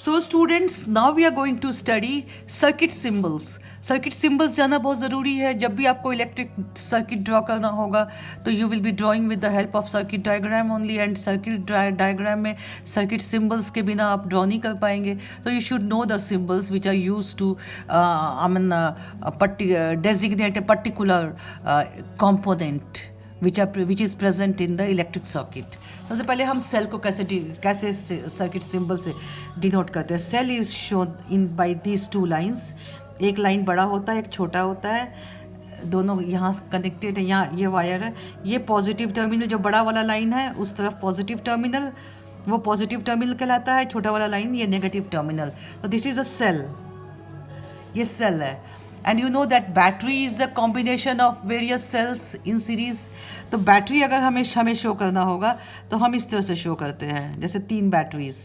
So students, now we are going to study circuit symbols. Circuit symbols जानना बहुत ज़रूरी है. जब भी आपको इलेक्ट्रिक सर्किट ड्रॉ करना होगा तो you will be drawing with the help of circuit diagram only, and circuit diagram में circuit symbols के बिना आप ड्रॉ नहीं कर पाएंगे. So you should know the symbols which are used to designate a particular component which is present in the electric circuit. सबसे पहले हम सेल को कैसे सर्किट सिंबल से डिनोट करते हैं. Cell is shown in by these two lines. एक line बड़ा होता है, एक छोटा होता है, दोनों यहाँ कनेक्टेड है. यहाँ ये वायर है, ये पॉजिटिव टर्मिनल जो बड़ा वाला लाइन है उस तरफ पॉजिटिव टर्मिनल, वो पॉजिटिव टर्मिनल कहलाता है. छोटा वाला लाइन ये नेगेटिव टर्मिनल. तो दिस इज अ सेल, ये सेल है. And you know that battery is the combination of various cells in series. तो बैटरी अगर हमें शो करना होगा तो हम इस तरह से शो करते हैं, जैसे 3 बैटरीज,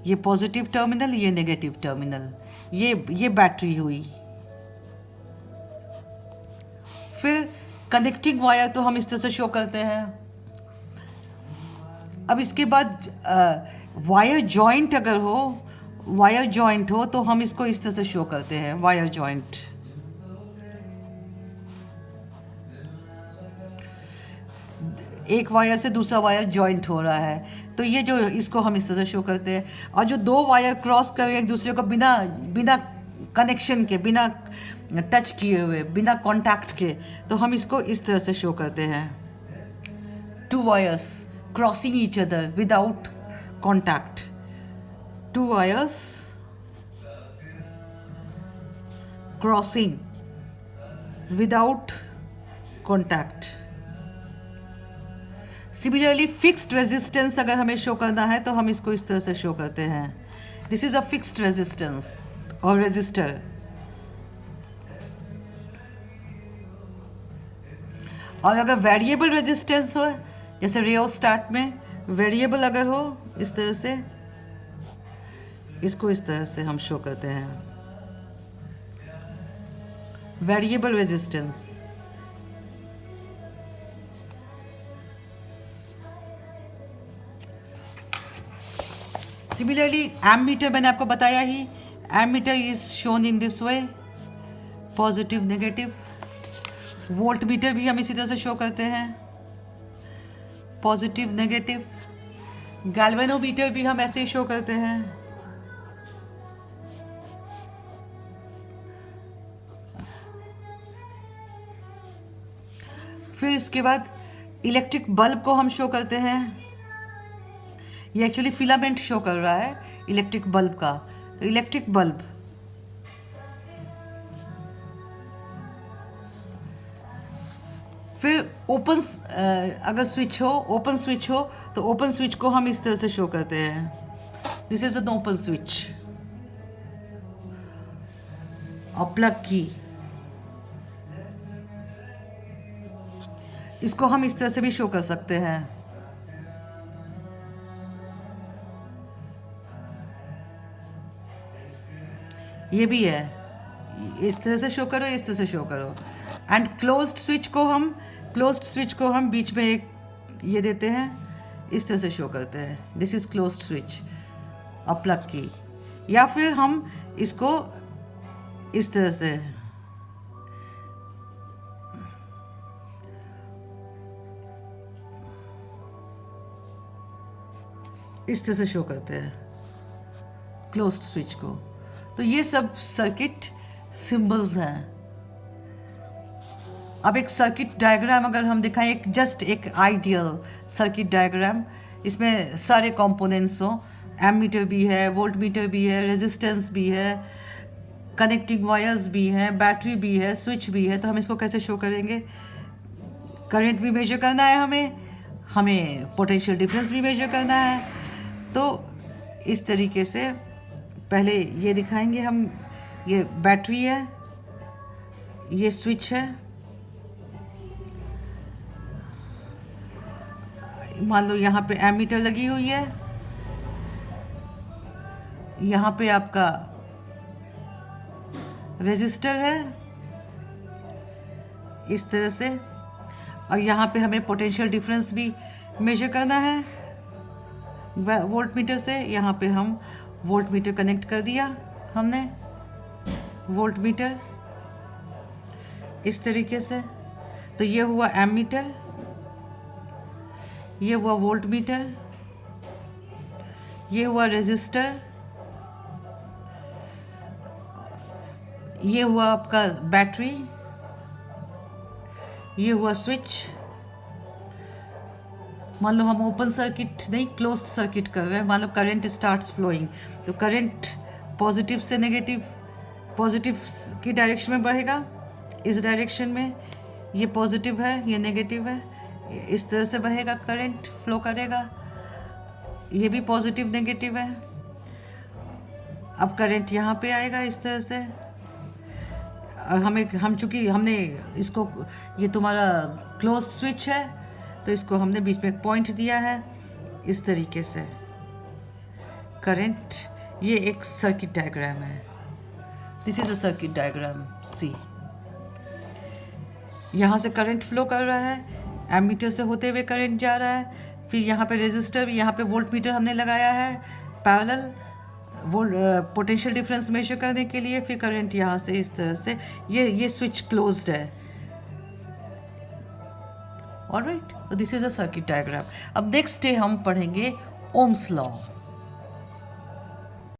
ये पॉजिटिव टर्मिनल, ये नेगेटिव टर्मिनल, ये बैटरी हुई. फिर कनेक्टिंग वायर तो हम इस तरह से शो करते हैं. अब इसके बाद वायर जॉइंट अगर हो, वायर जॉइंट हो तो हम इसको इस तरह से शो करते हैं, वायर जॉइंट. एक वायर से दूसरा वायर जॉइंट हो रहा है तो ये जो इसको हम इस तरह से शो करते हैं. और जो 2 वायर क्रॉस कर एक दूसरे को बिना कनेक्शन के, बिना टच किए हुए, बिना कांटेक्ट के, तो हम इसको इस तरह से शो करते हैं. 2 wires crossing each other without contact. 2 wires crossing without contact. Similarly, fixed resistance अगर हमें शो करना है तो हम इसको इस तरह से शो करते हैं. This is a fixed resistance or resistor. और अगर वेरिएबल रेजिस्टेंस हो, जैसे रियोस्टेट में वेरिएबल अगर हो, इस तरह से इसको इस तरह से हम शो करते हैं, वेरिएबल रेजिस्टेंस. सिमिलरली एमीटर मैंने आपको बताया ही, ammeter is shown in this way, positive negative. Voltmeter भी हम इसी तरह से शो करते हैं, पॉजिटिव नेगेटिव. गैल्वेनोमीटर भी हम ऐसे ही शो करते हैं. फिर इसके बाद इलेक्ट्रिक बल्ब को हम शो करते हैं. ये एक्चुअली फिलामेंट शो कर रहा है इलेक्ट्रिक बल्ब का. तो इलेक्ट्रिक बल्ब, फिर ओपन, अगर स्विच हो, ओपन स्विच हो तो ओपन स्विच को हम इस तरह से शो करते हैं. This is an open switch. और प्लग की, इसको हम इस तरह से भी शो कर सकते हैं. ये भी है, इस तरह से शो करो, इस तरह से शो करो. एंड क्लोज्ड स्विच को हम बीच में एक ये देते हैं, इस तरह से शो करते हैं. This is closed switch. और प्लग की, या फिर हम इसको इस तरह से शो करते हैं, क्लोज्ड स्विच को. तो ये सब सर्किट सिंबल्स हैं. अब एक सर्किट डायग्राम अगर हम दिखाएं, एक आइडियल सर्किट डायग्राम, इसमें सारे कंपोनेंट्स हो, एमीटर भी है, वोल्ट मीटर भी है, रेजिस्टेंस भी है, कनेक्टिंग वायर्स भी हैं, बैटरी भी है, स्विच भी है. तो हम इसको कैसे शो करेंगे? करंट भी मेजर करना है हमें पोटेंशियल डिफरेंस भी मेजर करना है. तो इस तरीके से पहले ये दिखाएंगे हम. ये बैटरी है, ये स्विच है. मान लो यहाँ पे एमीटर लगी हुई है, यहाँ पे आपका रेजिस्टर है इस तरह से, और यहाँ पे हमें पोटेंशियल डिफरेंस भी मेजर करना है. वोल्ट मीटर से यहाँ पे हम वोल्ट मीटर कनेक्ट कर दिया हमने, वोल्ट मीटर इस तरीके से। तो ये हुआ एमीटर, ये हुआ वोल्ट मीटर, ये हुआ रेजिस्टर, ये हुआ आपका बैटरी, ये हुआ स्विच। मान लो हम ओपन सर्किट नहीं क्लोज्ड सर्किट कर रहे हैं, मान लो करंट स्टार्ट्स फ्लोइंग, तो करंट पॉजिटिव से नेगेटिव, पॉजिटिव की डायरेक्शन में बढ़ेगा, इस डायरेक्शन में, ये पॉजिटिव है ये नेगेटिव है, इस तरह से बहेगा, करंट फ्लो करेगा, ये भी पॉजिटिव नेगेटिव है। अब करंट यहाँ पे आएगा इस तरह से। हम चूँकि हमने इसको, ये तुम्हारा क्लोज स्विच है तो इसको हमने बीच में एक पॉइंट दिया है इस तरीके से। करंट, ये एक सर्किट डायग्राम है, this is a circuit diagram सी। यहाँ से करंट फ्लो कर रहा है, एमीटर से होते हुए करंट जा रहा है, फिर यहाँ पे रेजिस्टर, यहाँ पे वोल्ट मीटर हमने लगाया है पैरेलल पोटेंशियल डिफरेंस मेजर करने के लिए। फिर करंट यहाँ से इस तरह से, ये स्विच क्लोज्ड है। ऑलराइट, तो this is a circuit diagram. अब नेक्स्ट डे हम पढ़ेंगे ओम्स लॉ।